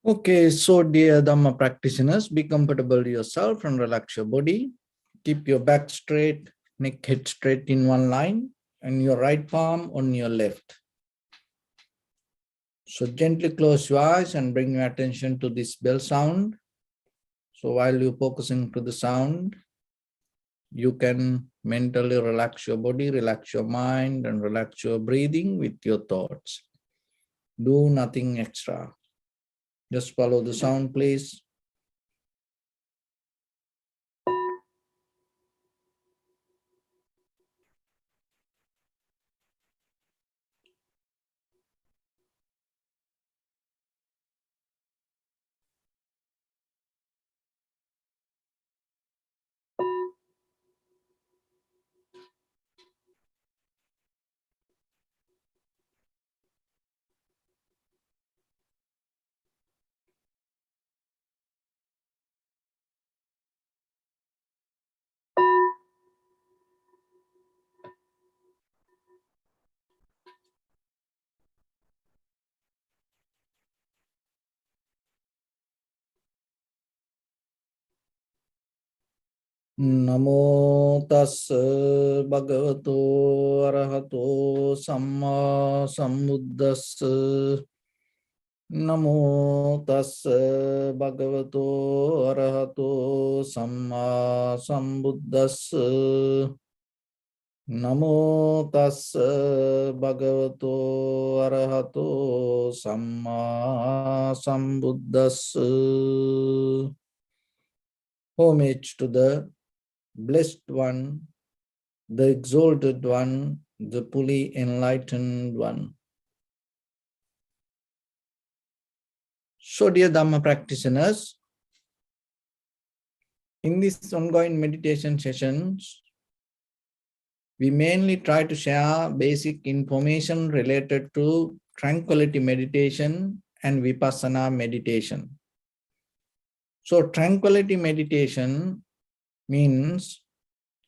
Okay, so dear Dhamma practitioners, be comfortable yourself and relax your body. Keep your back straight, neck head straight in one line, and your right palm on your left. So gently close your eyes and bring your attention to this bell sound. So while you're focusing to the sound, you can mentally relax your body, relax your mind, and relax your breathing with your thoughts. Do nothing extra. Just follow the sound, please. Namo tassa bhagavato arahato samma sambuddhassa. Namo tassa bhagavato arahato samma sambuddhassa. Namo tassa bhagavato arahato samma sambuddhassa. Homage to the Blessed One, the Exalted One, the fully enlightened One. So, dear Dhamma practitioners, in these ongoing meditation sessions, we mainly try to share basic information related to tranquility meditation and vipassana meditation. So, tranquility meditation means,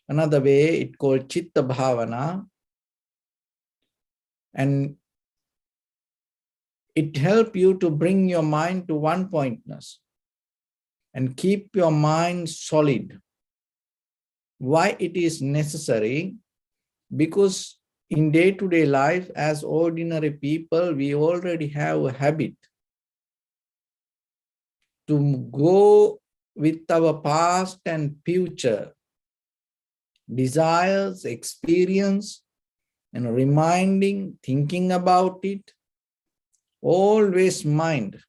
another way it called chitta bhavana, and it helps you to bring your mind to one pointness and keep your mind solid. Why it is necessary? Because in day-to-day life, as ordinary people, we already have a habit to go with our past and future desires, experience, and reminding, thinking about it, always mind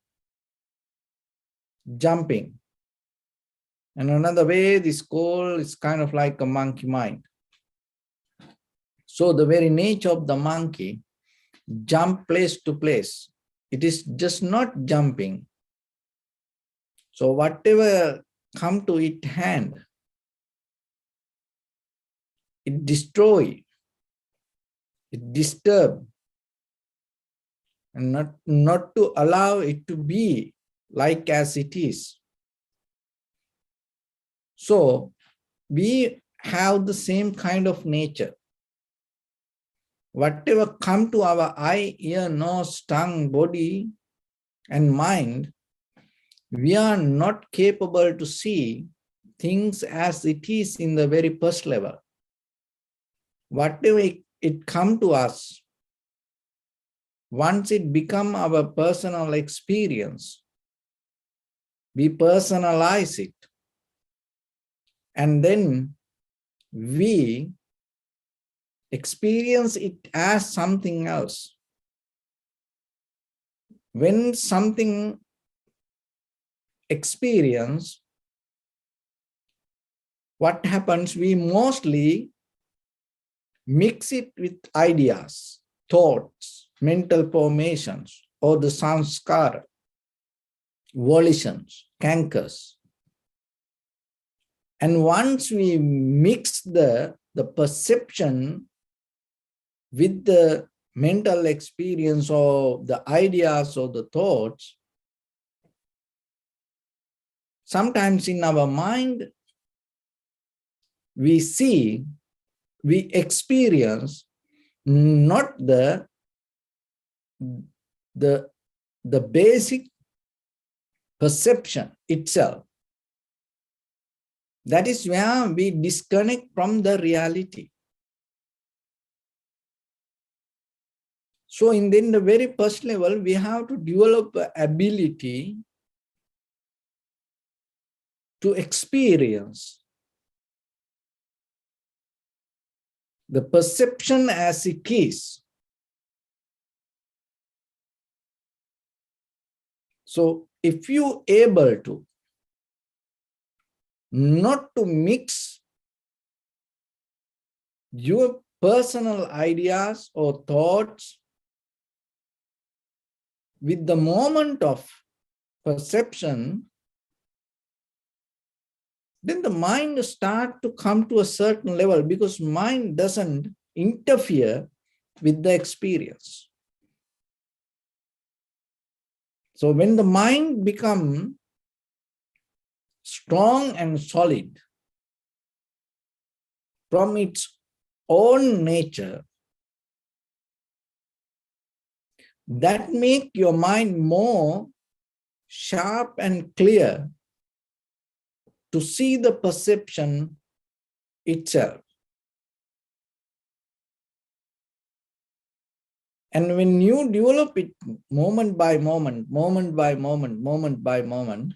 jumping. And another way, this call is kind of like a monkey mind. So the very nature of the monkey, jump place to place. It is just not jumping. So whatever come to its hand, it destroy, it disturb, and not to allow it to be like as it is. So we have the same kind of nature. Whatever come to our eye, ear, nose, tongue, body, and mind, we are not capable to see things as it is in the very first level. Whatever it come to us, once it become our personal experience, we personalize it. And then we experience it as something else. When something experience, what happens? We mostly mix it with ideas, thoughts, mental formations, or the sanskara, volitions, cankers. And once we mix the perception with the mental experience or the ideas or the thoughts, sometimes in our mind, we see, we experience not the basic perception itself. That is where we disconnect from the reality. So in the very first level, we have to develop the ability to experience the perception as it is. So if you are able to not to mix your personal ideas or thoughts with the moment of perception, then the mind starts to come to a certain level, because mind doesn't interfere with the experience. So when the mind becomes strong and solid from its own nature, that makes your mind more sharp and clear to see the perception itself. And when you develop it moment by moment, moment by moment, moment by moment,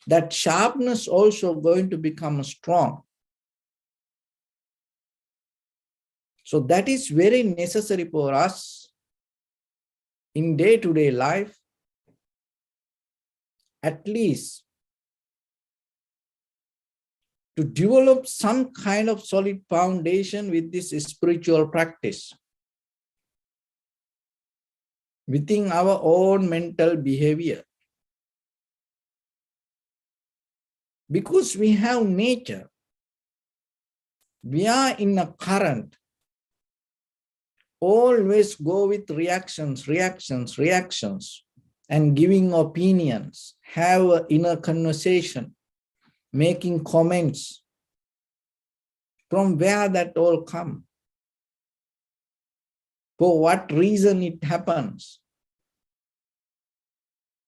that sharpness also going to become strong. So that is very necessary for us in day-to-day life, at least to develop some kind of solid foundation with this spiritual practice within our own mental behavior. Because we have nature, we are in a current, always go with reactions, reactions, reactions, and giving opinions, have an inner conversation, making comments. From where that all come? For what reason it happens?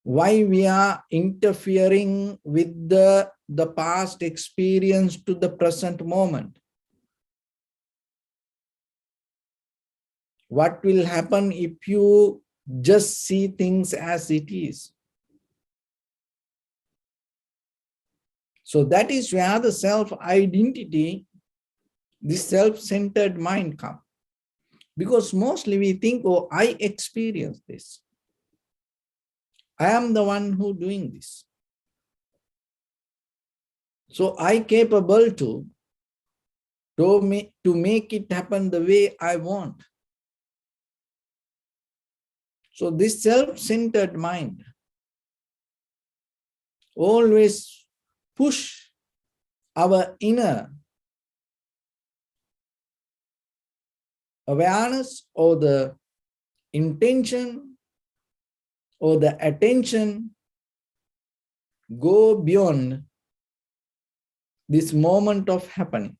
Why we are interfering with the past experience to the present moment? What will happen if you just see things as it is? So that is where the self-identity, this self-centered mind comes. Because mostly we think, oh, I experience this. I am the one who doing this. So I capable to make it happen the way I want. So this self-centered mind always push our inner awareness or the intention or the attention go beyond this moment of happening.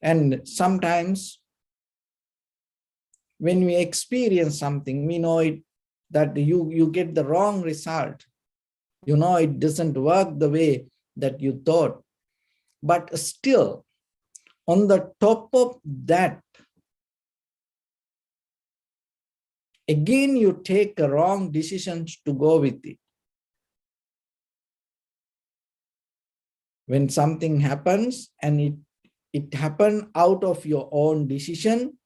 And sometimes when we experience something, we know it that you get the wrong result. You know it doesn't work the way that you thought. But still, on the top of that, again you take a wrong decisions to go with it. When something happens and it happened out of your own decision,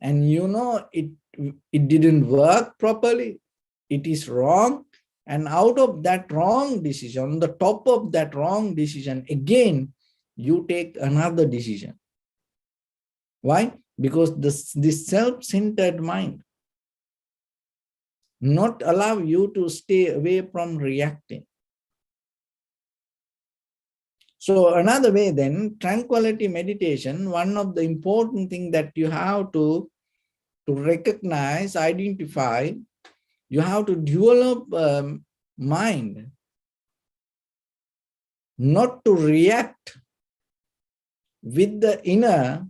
and you know it didn't work properly, it is wrong, and out of that wrong decision, on the top of that wrong decision, again you take another decision. Why? Because this self-centered mind not allow you to stay away from reacting. So another way then, tranquility meditation, one of the important things that you have to recognize, identify, you have to develop mind not to react with the inner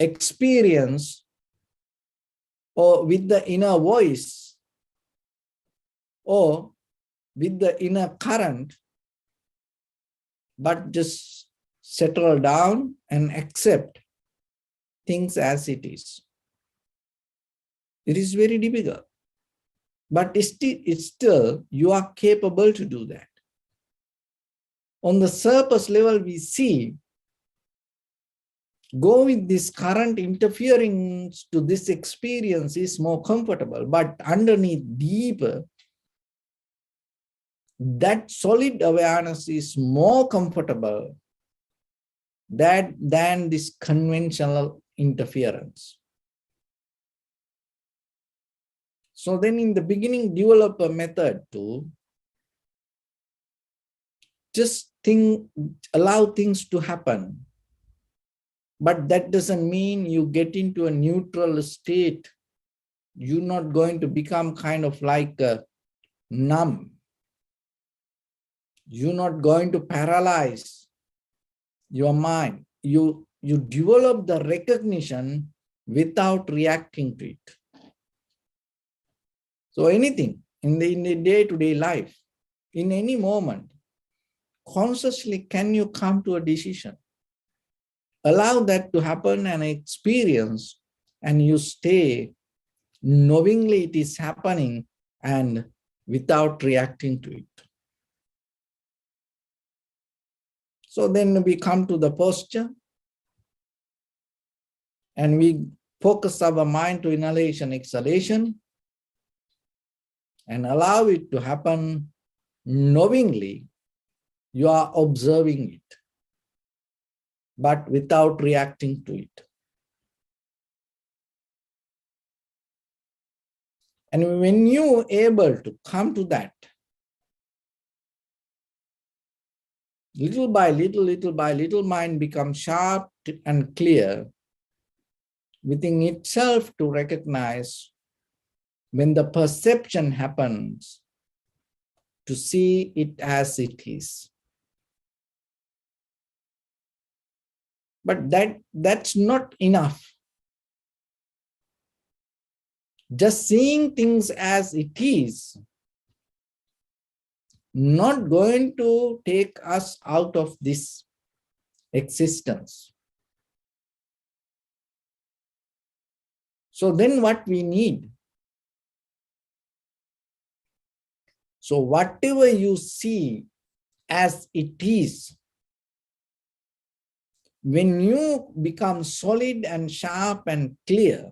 experience or with the inner voice, or with the inner current, but just settle down and accept things as it is. It is very difficult, but it's still you are capable to do that. On the surface level, we see, go with this current interfering to this experience is more comfortable, but underneath deeper, that solid awareness is more comfortable than this conventional interference. So then in the beginning, develop a method to just allow things to happen. But that doesn't mean you get into a neutral state. You're not going to become kind of like numb. You're not going to paralyze your mind. You develop the recognition without reacting to it. So anything in the day-to-day life, in any moment, consciously can you come to a decision? Allow that to happen and experience, and you stay knowingly it is happening and without reacting to it. So then we come to the posture and we focus our mind to inhalation, exhalation, and allow it to happen knowingly. You are observing it, but without reacting to it. And when you're able to come to that, little by little, mind becomes sharp and clear within itself to recognize when the perception happens, to see it as it is. But that's not enough. Just seeing things as it is not going to take us out of this existence. So then what we need? So whatever you see as it is, when you become solid and sharp and clear,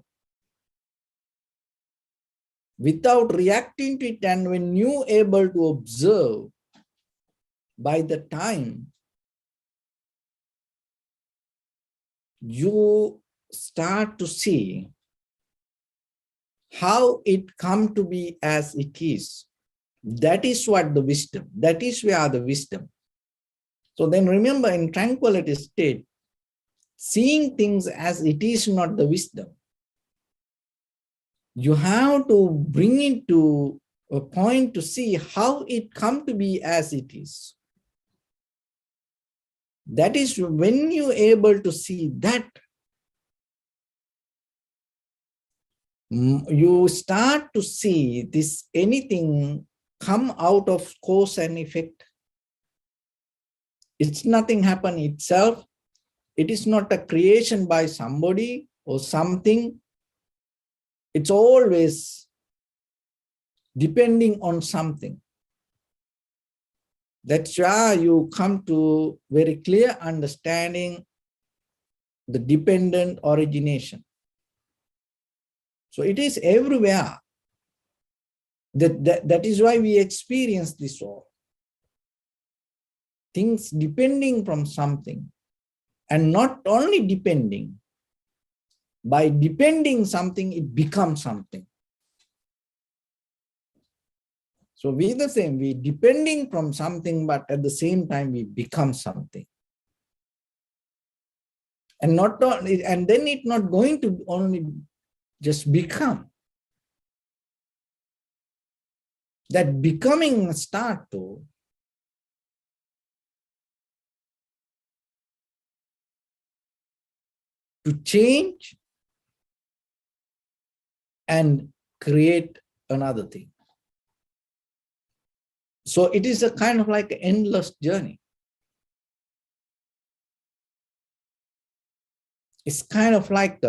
without reacting to it, and when you're able to observe, by the time you start to see how it come to be as it is, that is what the wisdom, that is where the wisdom. So then remember, in tranquility state, seeing things as it is not the wisdom. You have to bring it to a point to see how it come to be as it is. That is when you're able to see that, you start to see this anything come out of cause and effect. It's nothing happen itself. It is not a creation by somebody or something. It's always depending on something. That's why you come to very clear understanding the dependent origination. So it is everywhere. That is why we experience this all. Things depending from something, and not only depending. By depending something, it becomes something. So we the same, we depending from something, but at the same time we become something. And not only, and then it's not going to only just become. That becoming start to change and create another thing. So it is a kind of like an endless journey. It's kind of like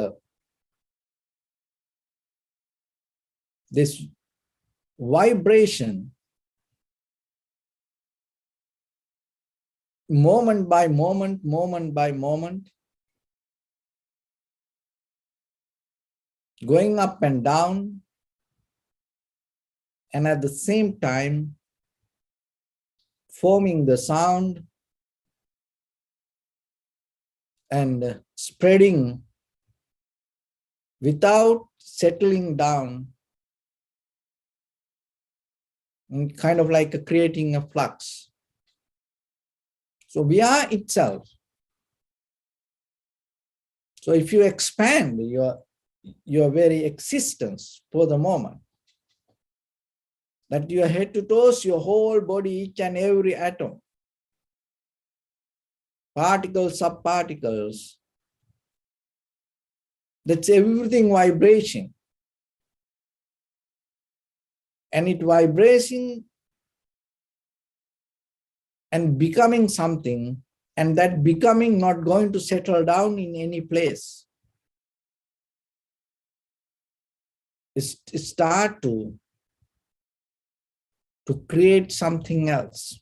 this vibration, moment by moment, moment by moment, going up and down, and at the same time forming the sound and spreading without settling down, and kind of like creating a flux. So we are itself. So if you expand your very existence for the moment, that your head to toes, your whole body, each and every atom, particles, subparticles, that's everything vibration. And it vibrating and becoming something, and that becoming not going to settle down in any place. It start to create something else.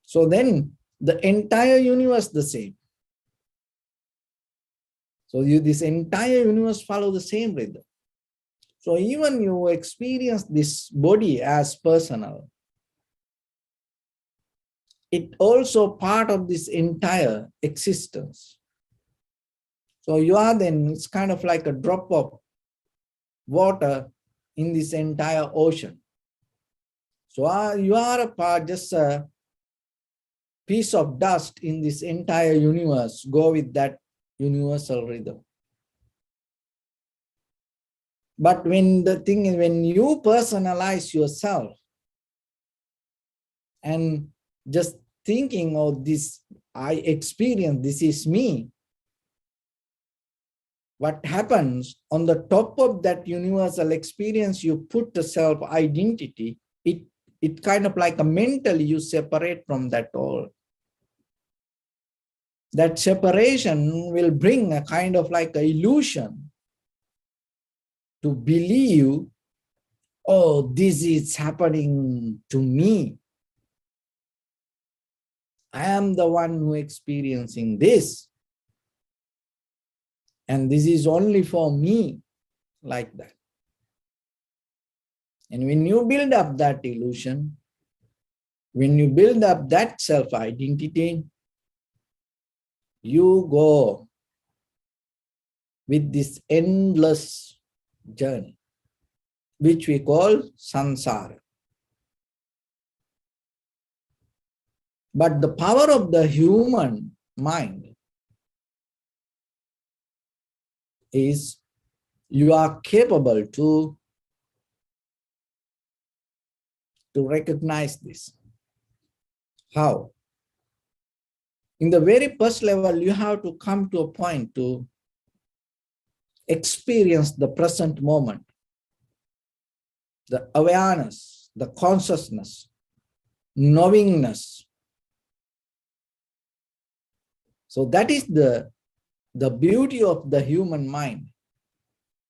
So then the entire universe the same. So this entire universe follow the same rhythm. So even you experience this body as personal, it also part of this entire existence. So you are then, it's kind of like a drop of water in this entire ocean. So you are a part, just a piece of dust in this entire universe. Go with that universal rhythm. But when the thing is, when you personalize yourself and just thinking, oh, this I experience, this is me, what happens on the top of that universal experience, you put the self-identity, it kind of like a mentally you separate from that all. That separation will bring a kind of like an illusion to believe, oh, this is happening to me. I am the one who experiencing this. And this is only for me, like that. And when you build up that illusion, when you build up that self-identity, you go with this endless journey, which we call samsara. But the power of the human mind is you are capable to recognize this. How? In the very first level, you have to come to a point to experience the present moment, the awareness, the consciousness, knowingness. So that is the beauty of the human mind.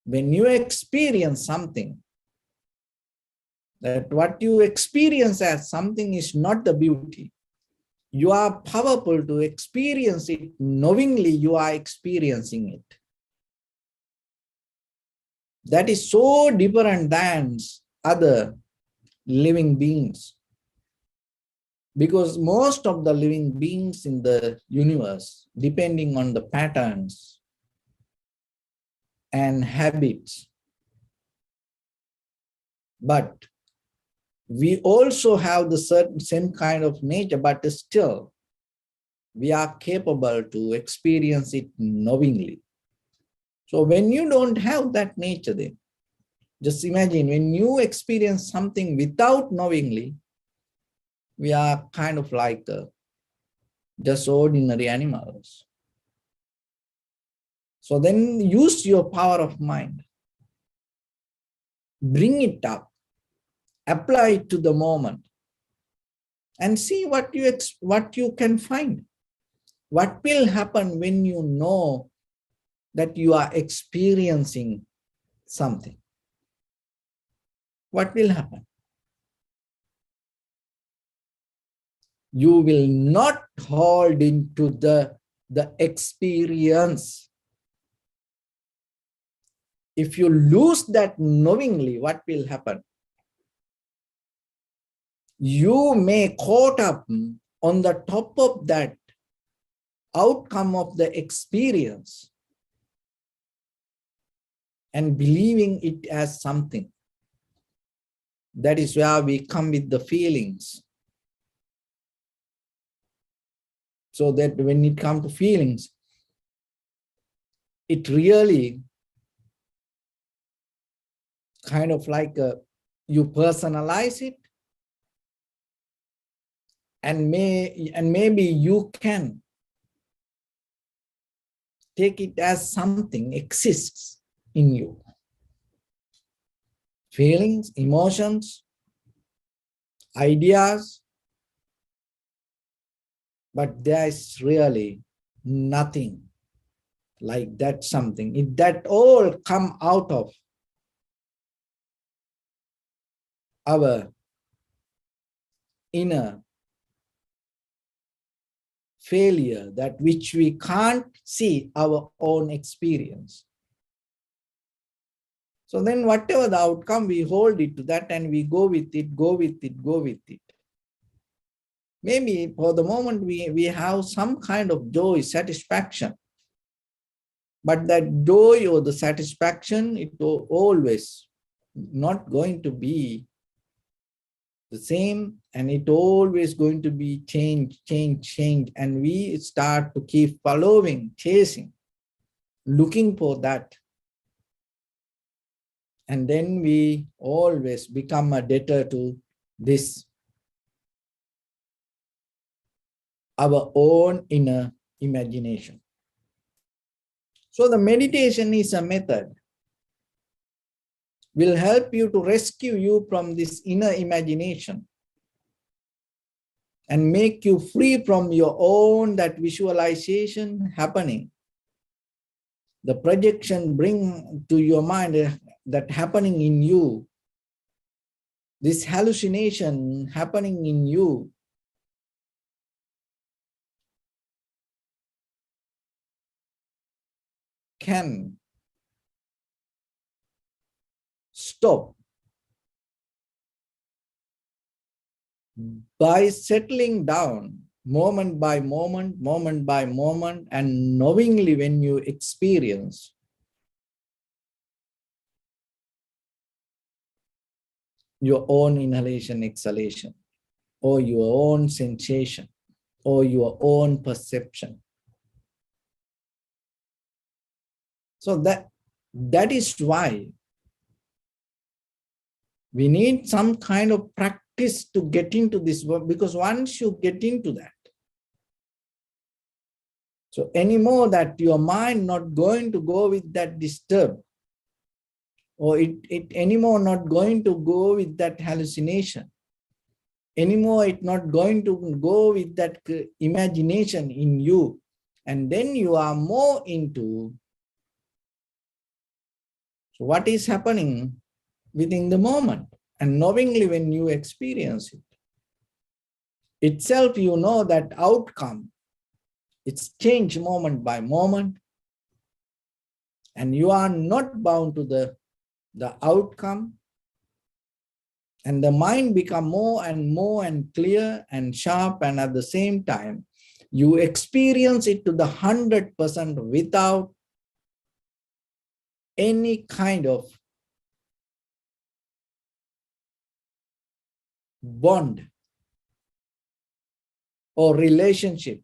When you experience something, that what you experience as something is not the beauty. You are powerful to experience it knowingly you are experiencing it. That is so different than other living beings. Because most of the living beings in the universe, depending on the patterns and habits, but we also have the same kind of nature, but still we are capable to experience it knowingly. So when you don't have that nature, then just imagine when you experience something without knowingly, we are kind of like just ordinary animals. So then use your power of mind. Bring it up. Apply it to the moment. And see what you can find. What will happen when you know that you are experiencing something? What will happen? You will not hold into the experience. If you lose that knowingly, what will happen? You may caught up on the top of that outcome of the experience and believing it as something. That is where we come with the feelings. So that when it comes to feelings, it really kind of like you personalize it, and maybe you can take it as something exists in you. Feelings, emotions, ideas, but there is really nothing like that something. That all come out of our inner failure, that which we can't see our own experience. So then whatever the outcome, we hold it to that and we go with it, go with it, go with it. Maybe for the moment we have some kind of joy, satisfaction. But that joy or the satisfaction, it always not going to be the same, and it always going to be change. And we start to keep following, chasing, looking for that. And then we always become a debtor to this, our own inner imagination. So the meditation is a method, will help you to rescue you from this inner imagination and make you free from your own that visualization happening. The projection bring to your mind that happening in you, this hallucination happening in you. Can stop by settling down moment by moment, and knowingly when you experience your own inhalation, exhalation, or your own sensation, or your own perception. So that is why we need some kind of practice to get into this work, because once you get into that, so anymore that your mind not going to go with that disturb, or it anymore not going to go with that hallucination, anymore it not going to go with that imagination in you, and then you are more into what is happening within the moment, and knowingly when you experience it itself, you know that outcome, it's changed moment by moment, and you are not bound to the outcome, and the mind become more and clear and sharp, and at the same time you experience it to the 100% without any kind of bond or relationship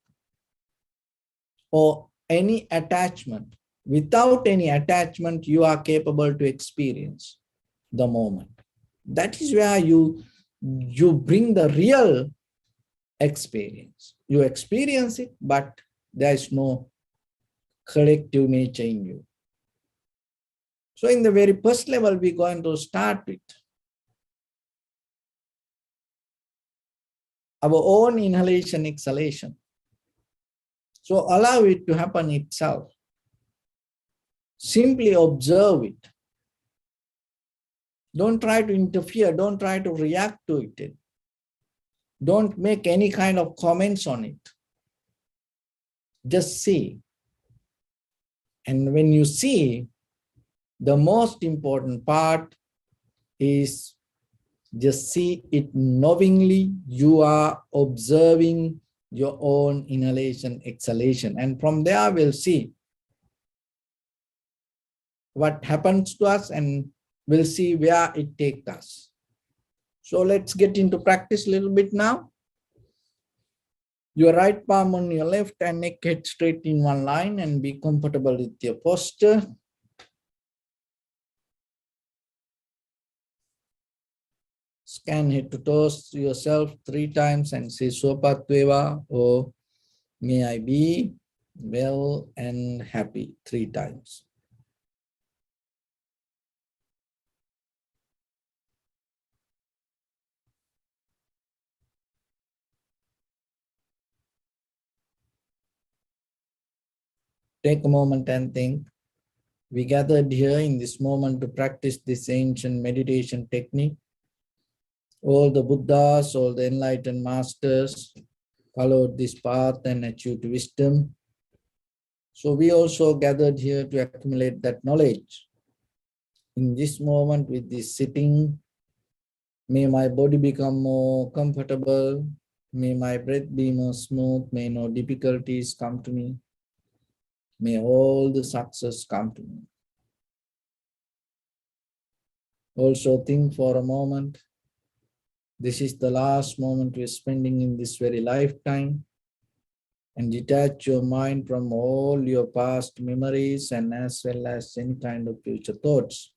or any attachment. Without any attachment, you are capable to experience the moment. That is where you bring the real experience. You experience it, but there is no collective nature in you. So in the very first level, we're going to start with our own inhalation, exhalation. So allow it to happen itself. Simply observe it. Don't try to interfere. Don't try to react to it. Don't make any kind of comments on it. Just see. And when you see, the most important part is just see it knowingly. You are observing your own inhalation, exhalation. And from there, we'll see what happens to us and we'll see where it takes us. So let's get into practice a little bit now. Your right palm on your left and neck head straight in one line and be comfortable with your posture. Scan head to toes yourself 3 times and say Swapatveva, or may I be well and happy 3 times. Take a moment and think. We gathered here in this moment to practice this ancient meditation technique. All the Buddhas, all the enlightened masters followed this path and achieved wisdom. So we also gathered here to accumulate that knowledge. In this moment with this sitting, may my body become more comfortable. May my breath be more smooth. May no difficulties come to me. May all the success come to me. Also think for a moment. This is the last moment we're spending in this very lifetime. And detach your mind from all your past memories and as well as any kind of future thoughts.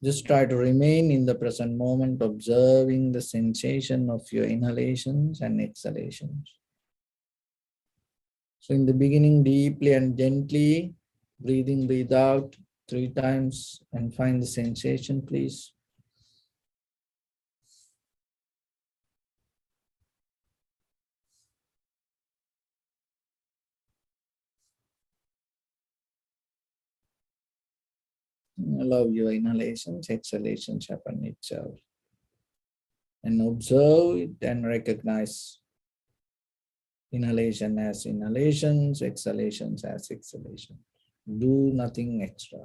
Just try to remain in the present moment, observing the sensation of your inhalations and exhalations. So in the beginning, deeply and gently, breathe in, breathe out 3 times and find the sensation, please. Allow your inhalations, exhalations happen itself. And observe it and recognize inhalation as inhalations, exhalations as exhalations. Do nothing extra.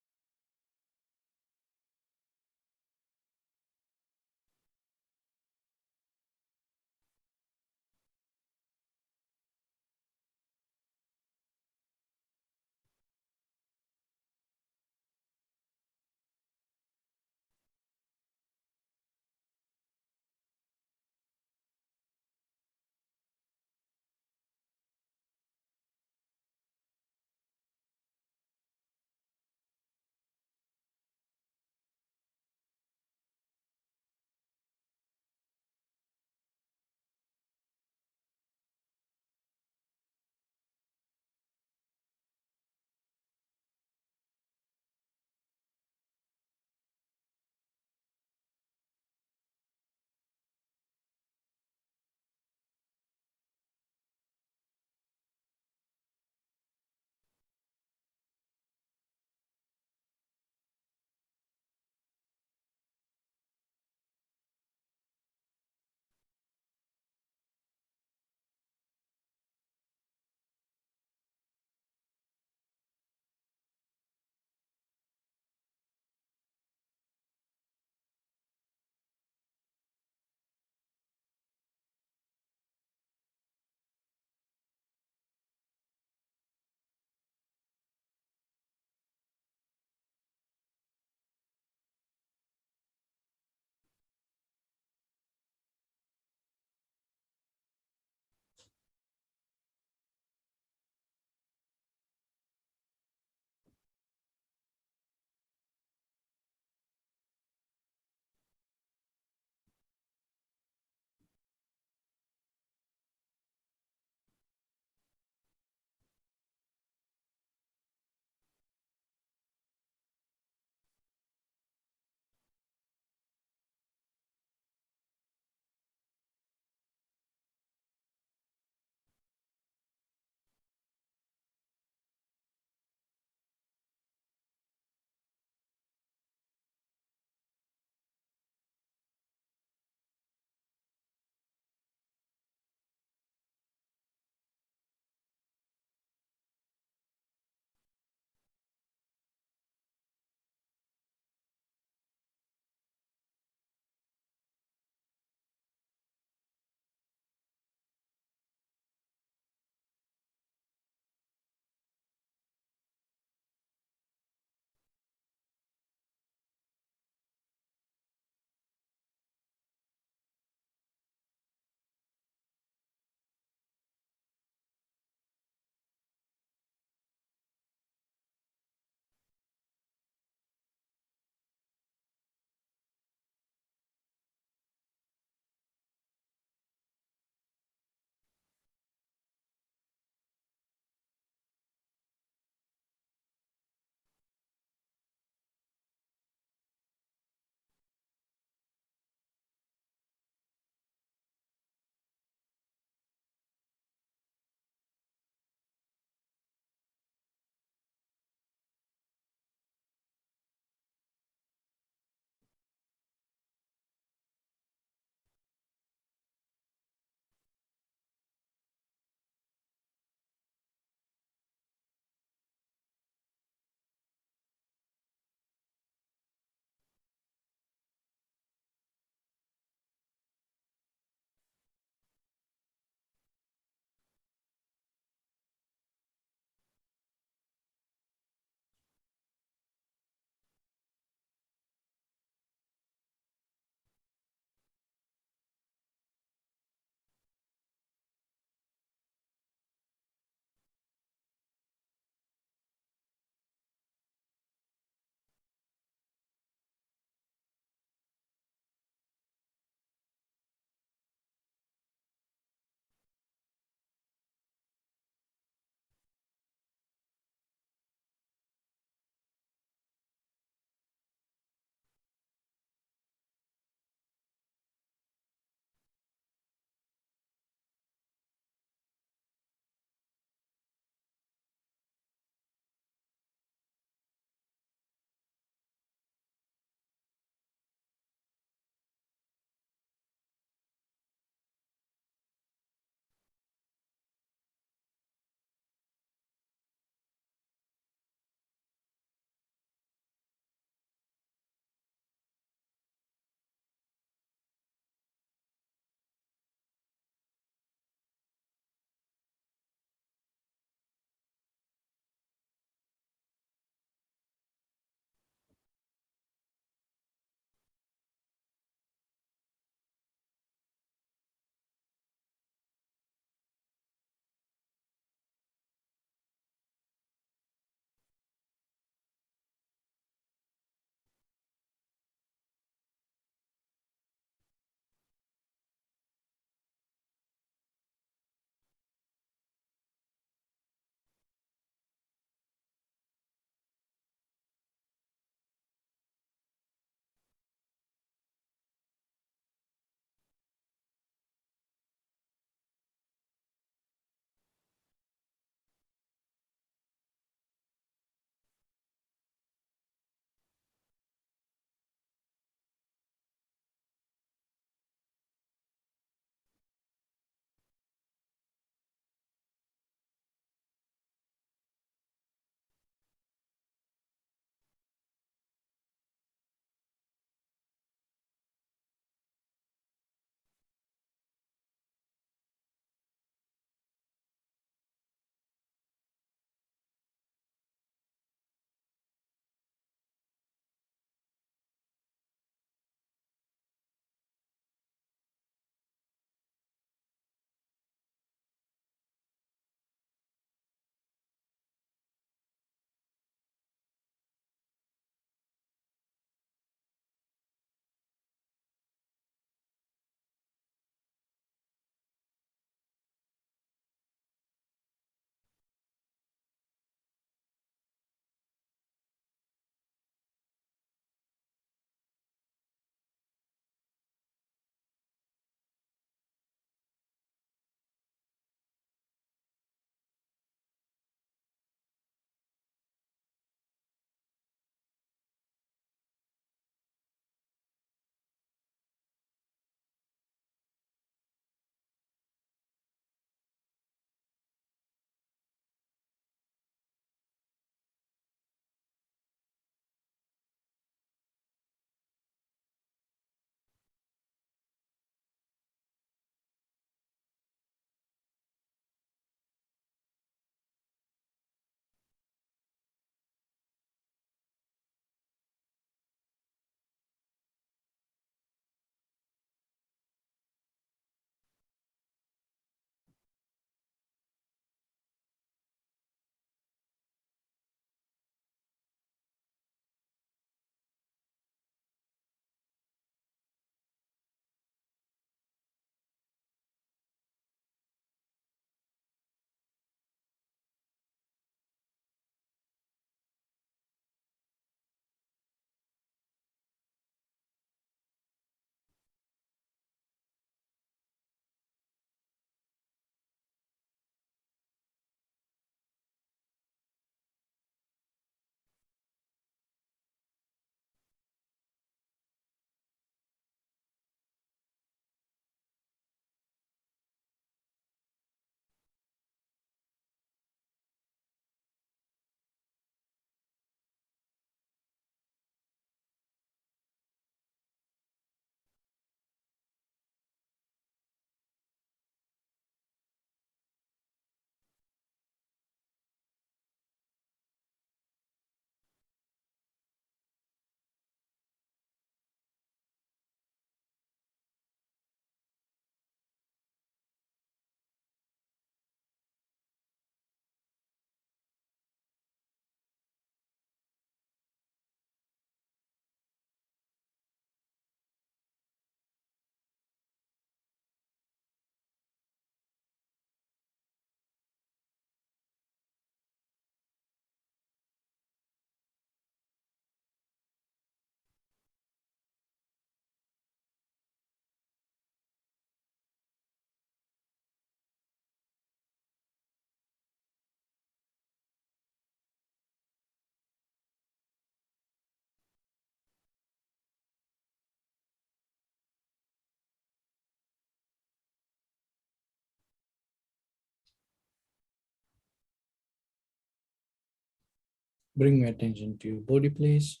Bring your attention to your body, please.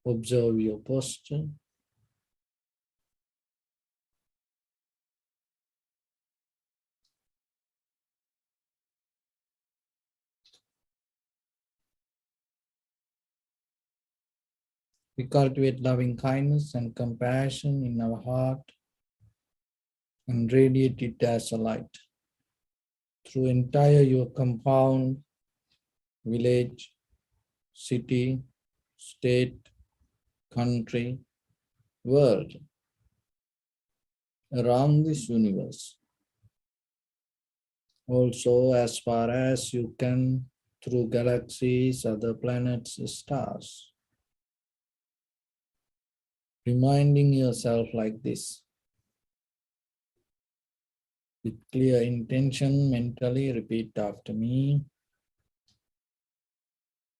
Observe your posture. We cultivate loving kindness and compassion in our heart and radiate it as a light through entire your compound, village, city, state, country, world, around this universe. Also, as far as you can, through galaxies, other planets, stars. Reminding yourself like this. With clear intention, mentally repeat after me.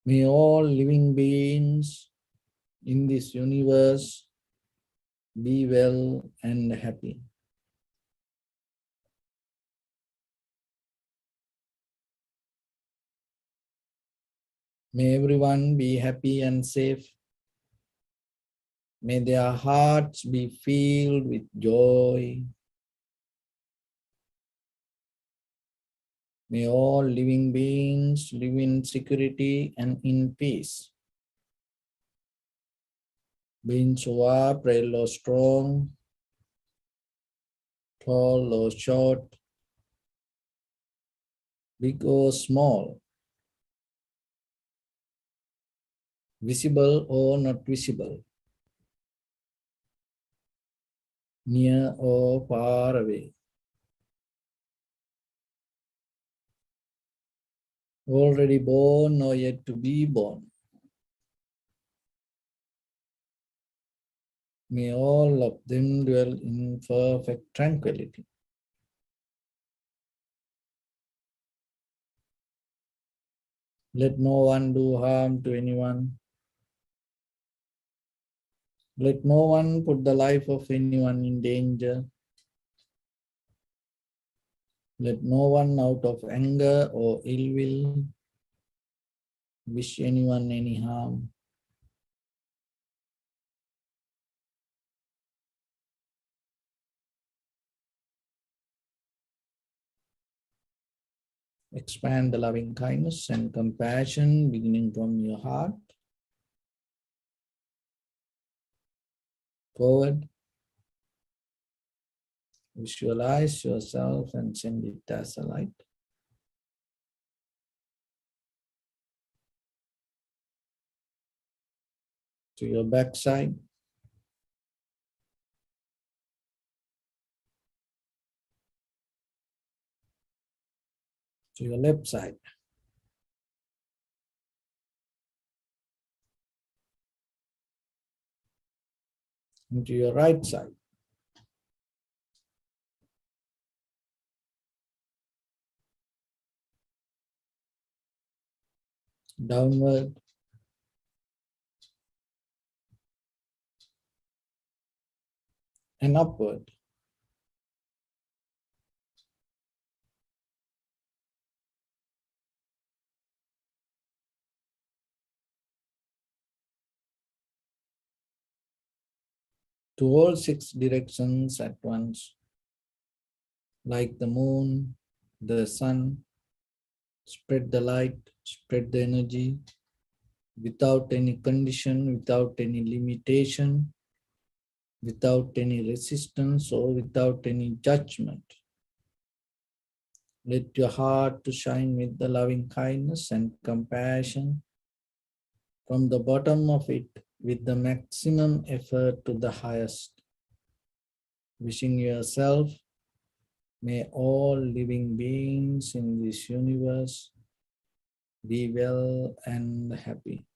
May all living beings in this universe be well and happy. May everyone be happy and safe. May their hearts be filled with joy. May all living beings live in security and in peace. Beings who are frail or strong, tall or short, big or small, visible or not visible, near or far away, already born or yet to be born. May all of them dwell in perfect tranquility. Let no one do harm to anyone. Let no one put the life of anyone in danger. Let no one out of anger or ill will wish anyone any harm. Expand the loving kindness and compassion beginning from your heart forward. Visualize yourself and send it as a light. To your backside. To your left side. And to your right side. Downward. And upward. To all six directions at once, like the moon, the sun, spread the light, spread the energy, without any condition, without any limitation, without any resistance or without any judgment. Let your heart to shine with the loving kindness and compassion from the bottom of it with the maximum effort to the highest. Wishing yourself, may all living beings in this universe be well and happy.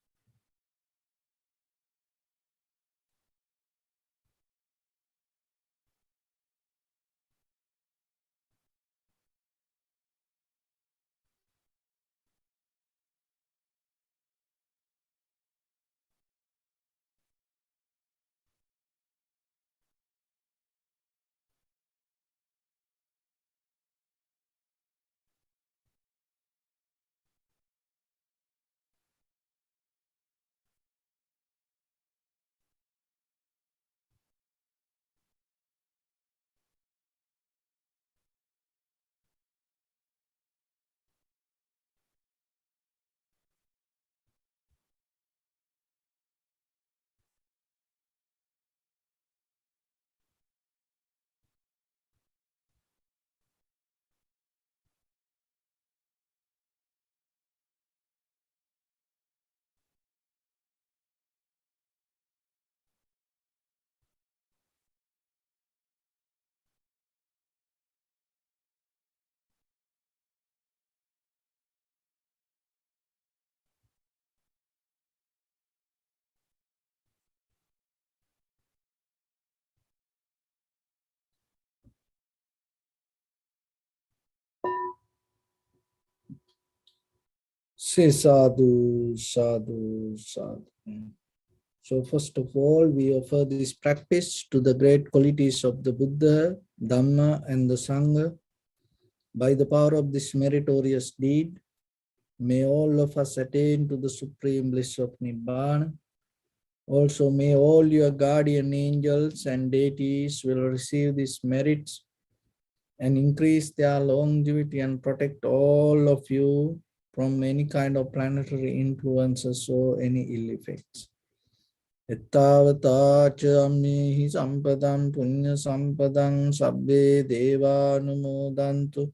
Say sadhu, sadhu, sadhu. So first of all, we offer this practice to the great qualities of the Buddha, Dhamma, and the Sangha. By the power of this meritorious deed, may all of us attain to the supreme bliss of Nibbana. Also, may all your guardian angels and deities will receive these merits and increase their longevity and protect all of you from any kind of planetary influences or any ill effects. Ettavata ammihi sampadam punya sampadam sabbe devanumodantu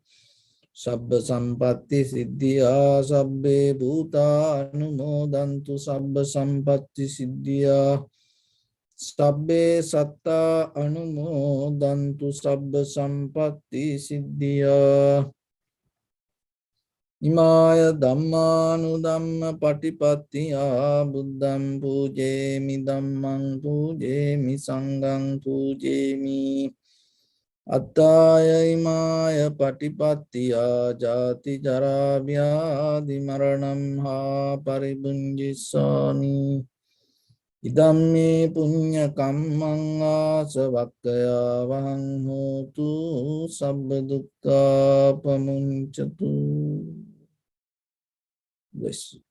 sabba sampatti siddhya sabbe bhuta anumodantu sabba sampatti siddhya sabbe satta anumodantu sabba sampatti siddhya Imaya dhammanu dhamma patipattiya buddham pujemi dhammang pujemi sanghang pujemi attaya imaya patipattiya jati jara vyadhi maranam ha paribunjissami idamme punya kammang asavakkaya vahang hotu sabba dukkha pamuncatu. Bless you.